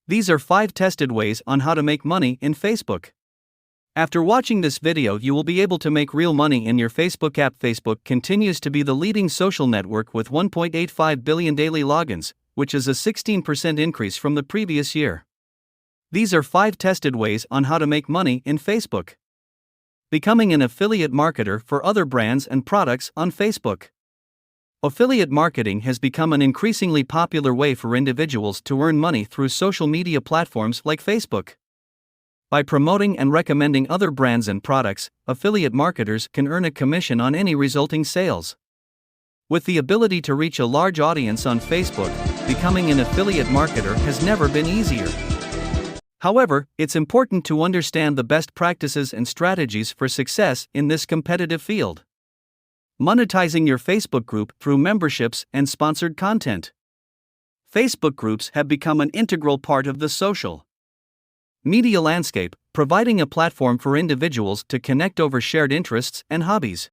These are 5 tested ways on how to make money in Facebook. After watching this video, you will be able to make real money in your Facebook app. Facebook continues to be the leading social network with 1.85 billion daily logins, which is a 16% increase from the previous year. These are 5 tested ways on how to make money in Facebook. Becoming an affiliate marketer for other brands and products on Facebook. Affiliate marketing has become an increasingly popular way for individuals to earn money through social media platforms like Facebook. By promoting and recommending other brands and products, affiliate marketers can earn a commission on any resulting sales. With the ability to reach a large audience on Facebook, becoming an affiliate marketer has never been easier. However, it's important to understand the best practices and strategies for success in this competitive field. Monetizing your Facebook group through memberships and sponsored content. Facebook groups have become an integral part of the social media landscape, providing a platform for individuals to connect over shared interests and hobbies.